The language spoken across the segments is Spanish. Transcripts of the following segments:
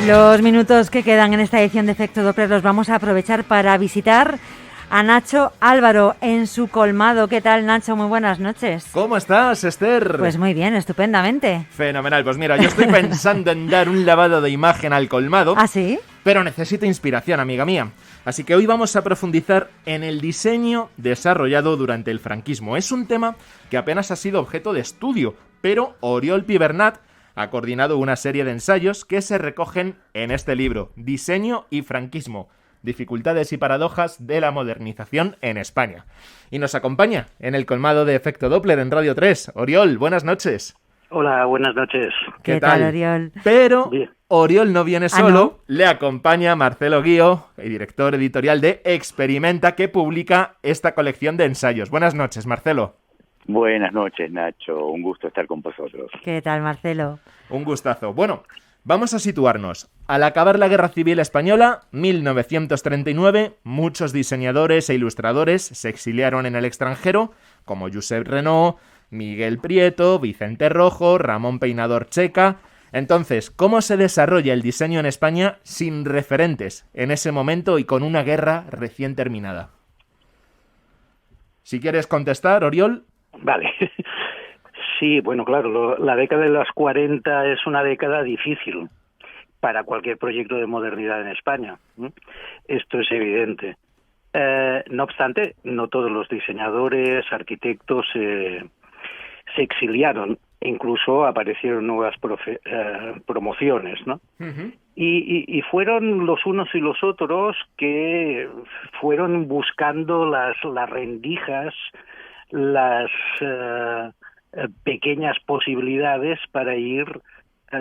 Los minutos que quedan en esta edición de Efecto Doppler los vamos a aprovechar para visitar a Nacho Álvaro en su colmado. ¿Qué tal, Nacho? Muy buenas noches. ¿Cómo estás, Esther? Pues muy bien, estupendamente. Fenomenal. Pues mira, yo estoy pensando en dar un lavado de imagen al colmado. ¿Ah, sí? Pero necesito inspiración, amiga mía. Así que hoy vamos a profundizar en el diseño desarrollado durante el franquismo. Es un tema que apenas ha sido objeto de estudio, pero Oriol Pi Bernat ha coordinado una serie de ensayos que se recogen en este libro, Diseño y franquismo, dificultades y paradojas de la modernización en España. Y nos acompaña en el colmado de Efecto Doppler en Radio 3. Oriol, buenas noches. Hola, buenas noches. ¿Qué tal, Oriol? Pero Bien. Oriol no viene solo, ¿no? Le acompaña Marcelo Guío, el director editorial de Experimenta, que publica esta colección de ensayos. Buenas noches, Marcelo. Buenas noches, Nacho. Un gusto estar con vosotros. ¿Qué tal, Marcelo? Un gustazo. Bueno, vamos a situarnos. Al acabar la Guerra Civil Española, 1939, muchos diseñadores e ilustradores se exiliaron en el extranjero, como Josep Renault, Miguel Prieto, Vicente Rojo, Ramón Peinador Checa. Entonces, ¿cómo se desarrolla el diseño en España sin referentes en ese momento y con una guerra recién terminada? Si quieres contestar, Oriol. Vale. Sí, bueno, claro, la década de los 40 es una década difícil para cualquier proyecto de modernidad en España. Esto es evidente. No obstante, no todos los diseñadores, arquitectos se exiliaron. Incluso aparecieron nuevas promociones, ¿no? Uh-huh. Y fueron los unos y los otros que fueron buscando las rendijas, las pequeñas posibilidades para ir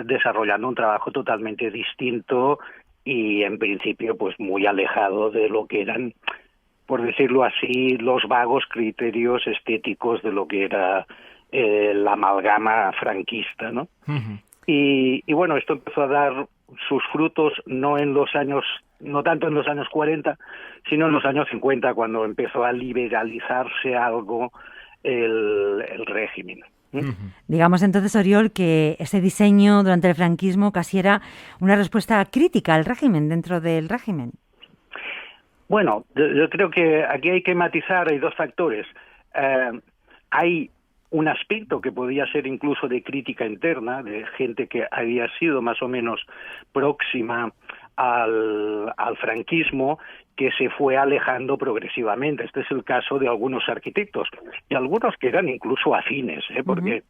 desarrollando un trabajo totalmente distinto y en principio pues muy alejado de lo que eran, por decirlo así, los vagos criterios estéticos de lo que era la amalgama franquista, ¿no? Uh-huh. Y bueno, esto empezó a dar sus frutos no tanto en los años 40, sino en los años 50, cuando empezó a liberalizarse algo el régimen. Uh-huh. Digamos entonces, Oriol, que ese diseño durante el franquismo casi era una respuesta crítica al régimen, dentro del régimen. Bueno, yo creo que aquí hay que matizar, hay dos factores. Hay un aspecto que podía ser incluso de crítica interna, de gente que había sido más o menos próxima al franquismo, que se fue alejando progresivamente. Este es el caso de algunos arquitectos, y algunos que eran incluso afines, porque,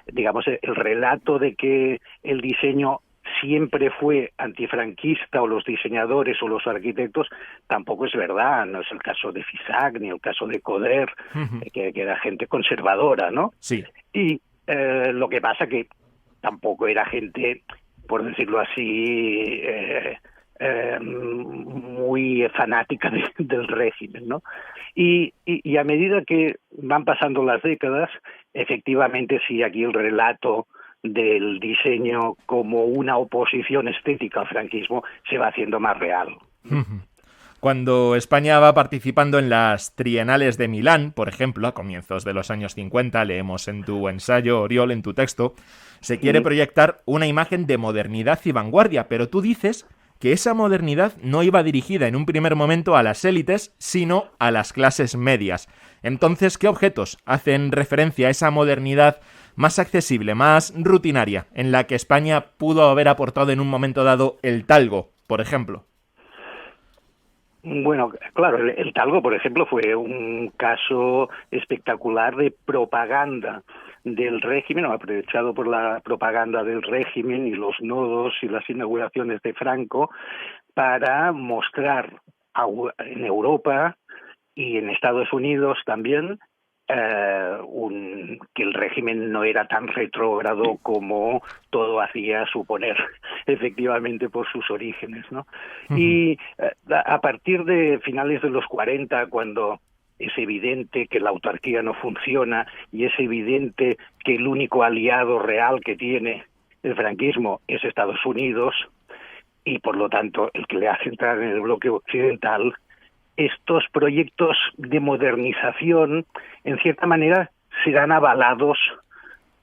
digamos, el relato de que el diseño siempre fue antifranquista, o los diseñadores o los arquitectos, tampoco es verdad. No es el caso de Fisac ni el caso de Coder, que era gente conservadora, ¿no? Sí. Y lo que pasa que tampoco era gente, por decirlo así, muy fanática del régimen, ¿no? Y a medida que van pasando las décadas, efectivamente sí, aquí el relato del diseño como una oposición estética al franquismo se va haciendo más real. Cuando España va participando en las trienales de Milán, por ejemplo, a comienzos de los años 50, leemos en tu ensayo, Oriol, en tu texto, se quiere proyectar una imagen de modernidad y vanguardia, pero tú dices que esa modernidad no iba dirigida en un primer momento a las élites, sino a las clases medias. Entonces, ¿qué objetos hacen referencia a esa modernidad más accesible, más rutinaria, en la que España pudo haber aportado en un momento dado el talgo, por ejemplo? Bueno, claro, el talgo, por ejemplo, fue un caso espectacular de propaganda del régimen, aprovechado por la propaganda del régimen y los nodos y las inauguraciones de Franco, para mostrar en Europa y en Estados Unidos también que el régimen no era tan retrógrado como todo hacía suponer, efectivamente, por sus orígenes, ¿no? Y a partir de finales de los 40, cuando es evidente que la autarquía no funciona y es evidente que el único aliado real que tiene el franquismo es Estados Unidos, y por lo tanto el que le hace entrar en el bloque occidental, estos proyectos de modernización, en cierta manera, serán avalados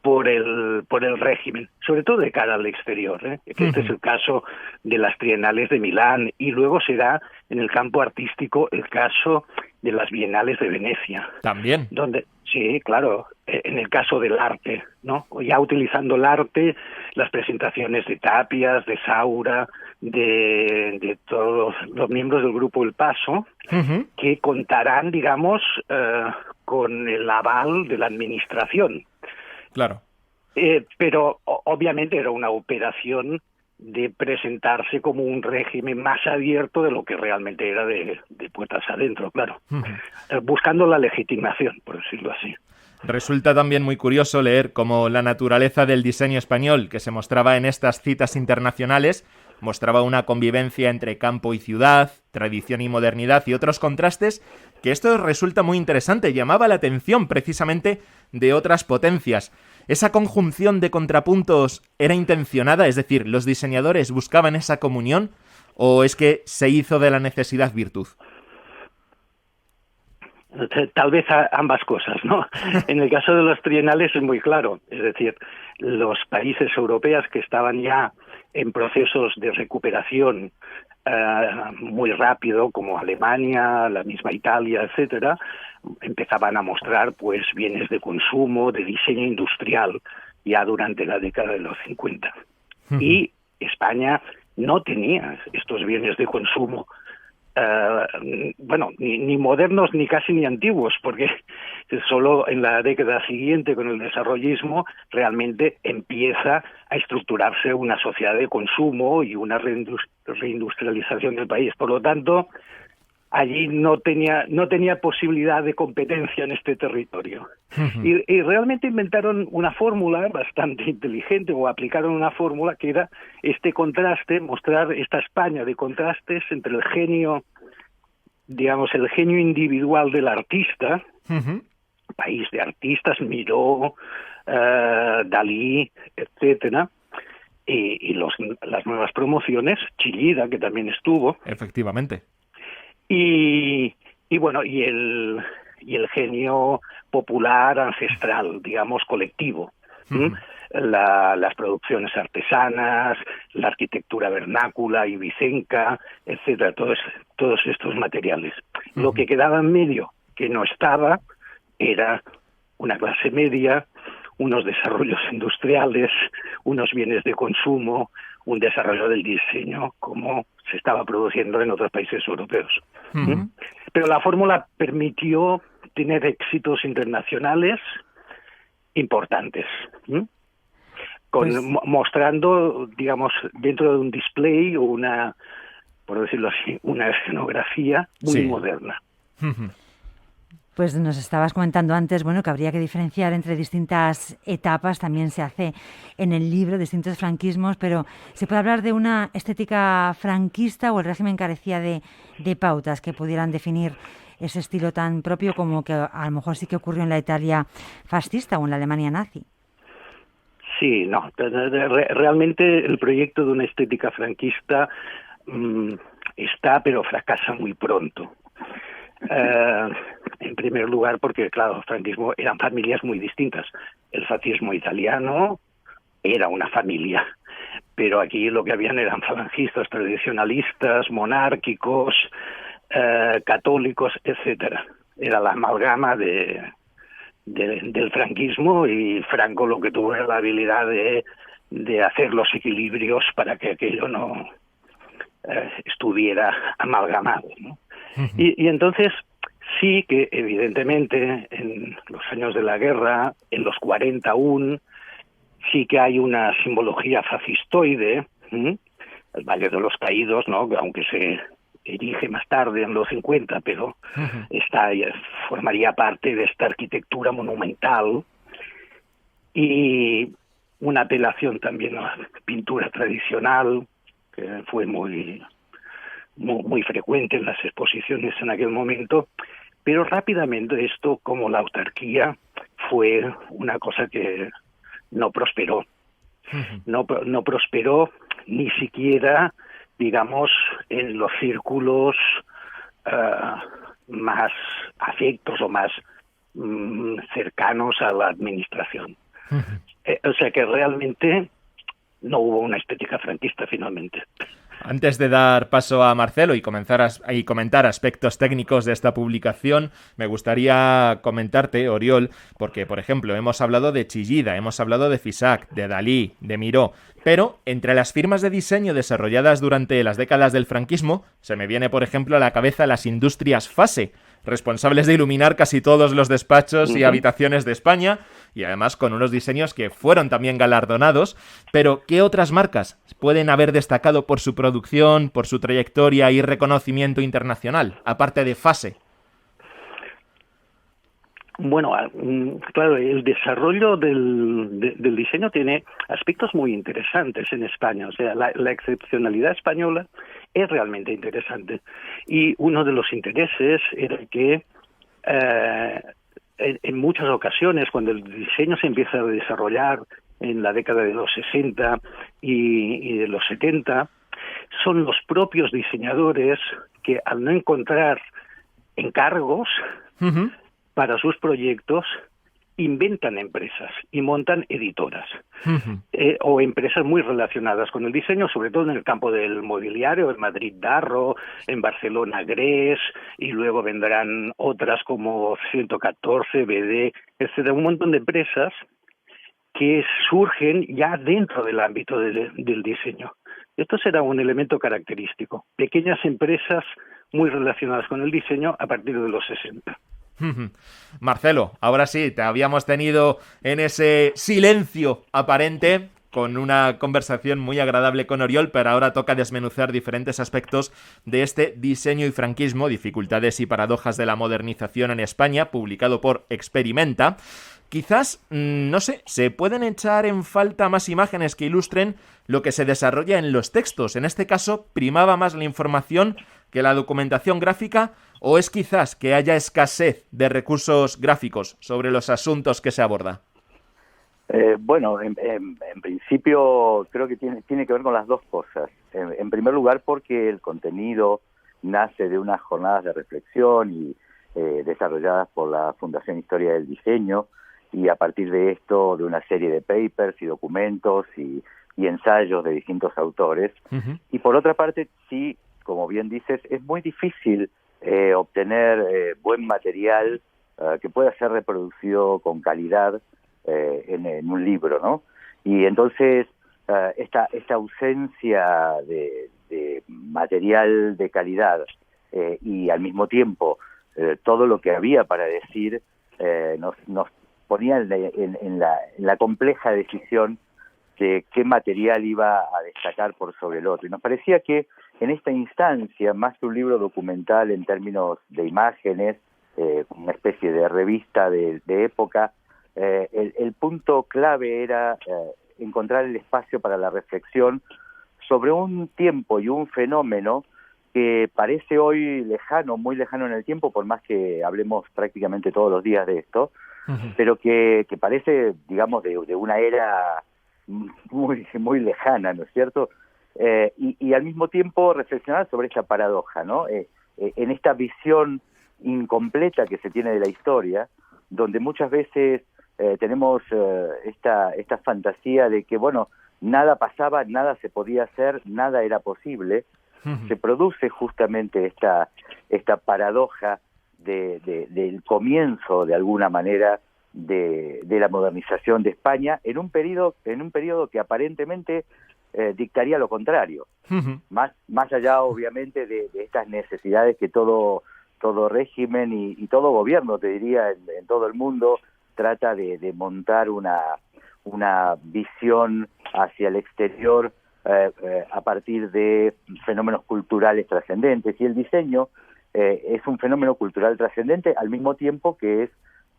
por el régimen, sobre todo de cara al exterior, ¿eh? Este es el caso de las Trienales de Milán, y luego será en el campo artístico el caso de las Bienales de Venecia. También. Donde, sí, claro, en el caso del arte, ¿no? Ya utilizando el arte, las presentaciones de Tapias, de Saura, de todos los miembros del grupo El Paso, que contarán, digamos, con el aval de la administración. Claro. Pero obviamente era una operación de presentarse como un régimen más abierto de lo que realmente era de puertas adentro, claro. Buscando la legitimación, por decirlo así. Resulta también muy curioso leer cómo la naturaleza del diseño español que se mostraba en estas citas internacionales mostraba una convivencia entre campo y ciudad, tradición y modernidad y otros contrastes, que esto resulta muy interesante, llamaba la atención precisamente de otras potencias. ¿Esa conjunción de contrapuntos era intencionada? Es decir, ¿los diseñadores buscaban esa comunión o es que se hizo de la necesidad virtud? Tal vez ambas cosas, ¿no? En el caso de los trienales es muy claro, es decir, los países europeos que estaban ya en procesos de recuperación muy rápido, como Alemania, la misma Italia, etcétera, empezaban a mostrar pues bienes de consumo, de diseño industrial, ya durante la década de los 50. Y España no tenía estos bienes de consumo, ni modernos ni casi ni antiguos, porque solo en la década siguiente, con el desarrollismo, realmente empieza a estructurarse una sociedad de consumo y una reindustrialización del país. Por lo tanto, allí no tenía posibilidad de competencia en este territorio. Y realmente inventaron una fórmula bastante inteligente, o aplicaron una fórmula que era este contraste, mostrar esta España de contrastes entre el genio, digamos, el genio individual del artista, país de artistas, Miró, Dalí, etcétera, y las nuevas promociones, Chillida, que también estuvo. Efectivamente. Y el genio popular, ancestral, digamos, colectivo. Las producciones artesanas, la arquitectura vernácula, ibicenca, etcétera, todos estos materiales. Lo que quedaba en medio, que no estaba, era una clase media, unos desarrollos industriales, unos bienes de consumo, un desarrollo del diseño, como se estaba produciendo en otros países europeos. Pero la fórmula permitió tener éxitos internacionales importantes, mostrando, digamos, dentro de un display o por decirlo así, una escenografía muy moderna. Pues nos estabas comentando antes, que habría que diferenciar entre distintas etapas, también se hace en el libro, distintos franquismos, pero ¿se puede hablar de una estética franquista o el régimen carecía de pautas que pudieran definir ese estilo tan propio como que a lo mejor sí que ocurrió en la Italia fascista o en la Alemania nazi? Sí, no, realmente el proyecto de una estética franquista está, pero fracasa muy pronto. En primer lugar porque, claro, el franquismo eran familias muy distintas. El fascismo italiano era una familia, pero aquí lo que habían eran falangistas, tradicionalistas, monárquicos, católicos, etcétera. Era la amalgama del franquismo, y Franco lo que tuvo era la habilidad de hacer los equilibrios para que aquello no estuviera amalgamado, ¿no? Y entonces sí que evidentemente en los años de la guerra, en los 40 aún, sí que hay una simbología fascistoide, el Valle de los Caídos, ¿no? Aunque se erige más tarde en los 50, pero formaría parte de esta arquitectura monumental, y una apelación también a la pintura tradicional, que fue muy frecuente en las exposiciones en aquel momento, pero rápidamente esto, como la autarquía, fue una cosa que no prosperó. No prosperó ni siquiera, digamos, en los círculos más afectos o más cercanos a la administración. O sea que realmente no hubo una estética franquista finalmente. Antes de dar paso a Marcelo y comentar aspectos técnicos de esta publicación, me gustaría comentarte, Oriol, porque, por ejemplo, hemos hablado de Chillida, hemos hablado de Fisac, de Dalí, de Miró, pero entre las firmas de diseño desarrolladas durante las décadas del franquismo, se me viene, por ejemplo, a la cabeza las industrias Fase, responsables de iluminar casi todos los despachos y habitaciones de España, y además con unos diseños que fueron también galardonados. Pero, ¿qué otras marcas pueden haber destacado por su producción, por su trayectoria y reconocimiento internacional, aparte de Fase? Bueno, claro, el desarrollo del diseño tiene aspectos muy interesantes en España. O sea, la excepcionalidad española es realmente interesante. Y uno de los intereses era que en muchas ocasiones, cuando el diseño se empieza a desarrollar en la década de los 60 y de los 70, son los propios diseñadores que, al no encontrar encargos para sus proyectos, inventan empresas y montan editoras o empresas muy relacionadas con el diseño, sobre todo en el campo del mobiliario, en Madrid Darro, en Barcelona Grés, y luego vendrán otras como 114, BD, etcétera, un montón de empresas que surgen ya dentro del ámbito del diseño. Esto será un elemento característico, pequeñas empresas muy relacionadas con el diseño a partir de los 60. Marcelo, ahora sí, te habíamos tenido en ese silencio aparente con una conversación muy agradable con Oriol, pero ahora toca desmenuzar diferentes aspectos de este Diseño y franquismo, dificultades y paradojas de la modernización en España, publicado por Experimenta. Quizás, no sé, se pueden echar en falta más imágenes que ilustren lo que se desarrolla en los textos. En este caso, ¿primaba más la información que la documentación gráfica, o es quizás que haya escasez de recursos gráficos sobre los asuntos que se aborda? Bueno, en principio creo que tiene que ver con las dos cosas. En primer lugar, porque el contenido nace de unas jornadas de reflexión y desarrolladas por la Fundación Historia del Diseño, y a partir de esto de una serie de papers y documentos y ensayos de distintos autores. Y por otra parte, sí, como bien dices, es muy difícil obtener buen material que pueda ser reproducido con calidad en un libro, ¿no? Y entonces esta ausencia de material de calidad y al mismo tiempo todo lo que había para decir nos ponía en la compleja decisión de qué material iba a destacar por sobre el otro. Y nos parecía que en esta instancia, más que un libro documental en términos de imágenes, una especie de revista de época, el punto clave era encontrar el espacio para la reflexión sobre un tiempo y un fenómeno que parece hoy lejano, muy lejano en el tiempo, por más que hablemos prácticamente todos los días de esto, pero que parece, digamos, de una era muy lejana, ¿no es cierto? Y al mismo tiempo reflexionar sobre esta paradoja, ¿no? En esta visión incompleta que se tiene de la historia, donde muchas veces tenemos esta fantasía de que, bueno, nada pasaba, nada se podía hacer, nada era posible. Se produce justamente esta paradoja del comienzo, de alguna manera, de la modernización de España en un periodo que aparentemente dictaría lo contrario. Más allá, obviamente, de estas necesidades que todo régimen y todo gobierno, te diría, en todo el mundo, trata de montar una visión hacia el exterior a partir de fenómenos culturales trascendentes. Y el diseño es un fenómeno cultural trascendente al mismo tiempo que es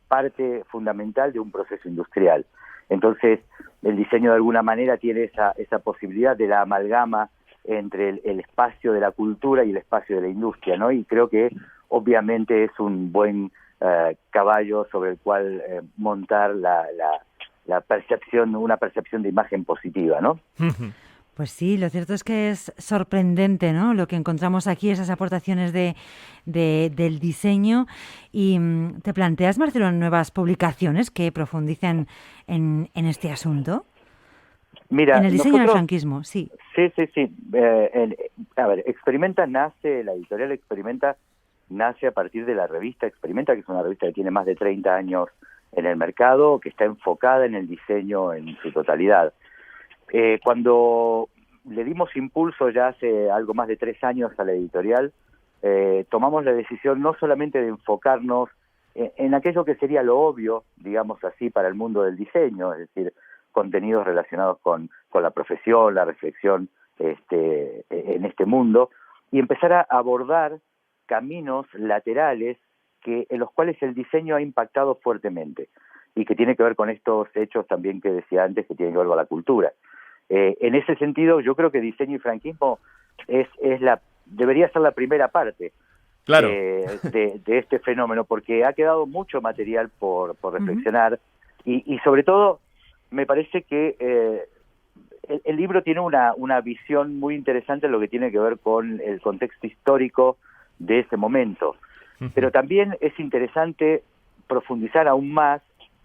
parte fundamental de un proceso industrial. Entonces, el diseño de alguna manera tiene esa posibilidad de la amalgama entre el espacio de la cultura y el espacio de la industria, ¿no? Y creo que obviamente es un buen caballo sobre el cual montar la percepción, una percepción de imagen positiva, ¿no? Pues sí, lo cierto es que es sorprendente, ¿no? Lo que encontramos aquí, esas aportaciones del diseño. ¿Y te planteas, Marcelo, nuevas publicaciones que profundicen en este asunto? Mira, En el diseño del nosotros, franquismo, sí. sí. A ver, la editorial Experimenta nace a partir de la revista Experimenta, que es una revista que tiene más de 30 años en el mercado, que está enfocada en el diseño en su totalidad. Cuando le dimos impulso ya hace algo más de 3 años a la editorial, tomamos la decisión no solamente de enfocarnos en aquello que sería lo obvio, digamos así, para el mundo del diseño, es decir, contenidos relacionados con la profesión, la reflexión en este mundo, y empezar a abordar caminos laterales en los cuales el diseño ha impactado fuertemente y que tiene que ver con estos hechos también que decía antes, que tienen que ver con la cultura. En ese sentido, yo creo que diseño y franquismo debería ser la primera parte, claro, de este fenómeno, porque ha quedado mucho material por reflexionar y sobre todo me parece que el libro tiene una visión muy interesante en lo que tiene que ver con el contexto histórico de ese momento. Pero también es interesante profundizar aún más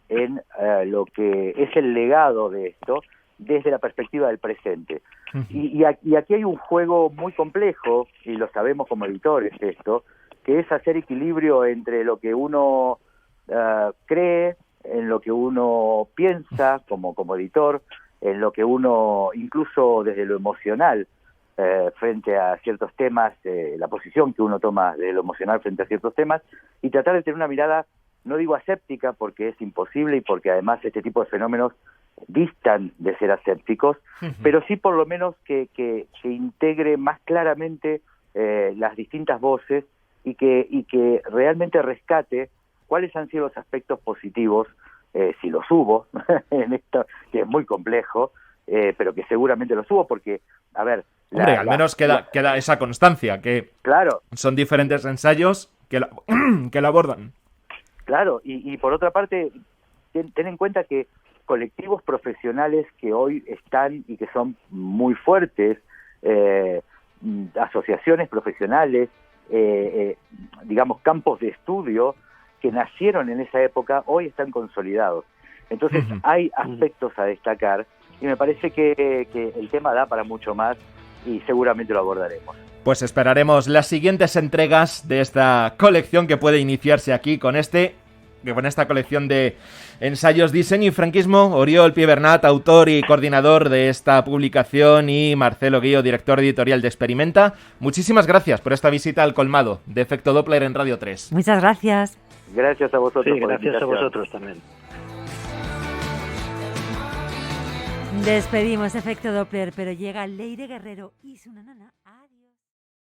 en lo que es el legado de esto desde la perspectiva del presente. Y aquí hay un juego muy complejo, y lo sabemos como editores esto, que es hacer equilibrio entre lo que uno cree, en lo que uno piensa como editor, en lo que uno, incluso desde lo emocional, frente a ciertos temas, la posición que uno toma desde lo emocional frente a ciertos temas, y tratar de tener una mirada, no digo aséptica porque es imposible y porque además este tipo de fenómenos distan de ser asépticos, pero sí por lo menos que integre más claramente las distintas voces y que realmente rescate cuáles han sido los aspectos positivos, si los hubo, en esto que es muy complejo, pero que seguramente los hubo porque, a ver... Hombre, al menos queda esa constancia, que claro, son diferentes ensayos que lo abordan. Claro, y por otra parte, ten en cuenta que colectivos profesionales que hoy están y que son muy fuertes, asociaciones profesionales, digamos campos de estudio que nacieron en esa época, hoy están consolidados. Entonces hay aspectos a destacar y me parece que el tema da para mucho más y seguramente lo abordaremos. Pues esperaremos las siguientes entregas de esta colección que puede iniciarse aquí con esta colección de ensayos Diseño y Franquismo. Oriol Piebernat, autor y coordinador de esta publicación, y Marcelo Guío, director editorial de Experimenta. Muchísimas gracias por esta visita al colmado de Efecto Doppler en Radio 3. Muchas gracias. Gracias a vosotros. Sí, gracias a vosotros también. Despedimos Efecto Doppler, pero llega Leire Guerrero y su nanana.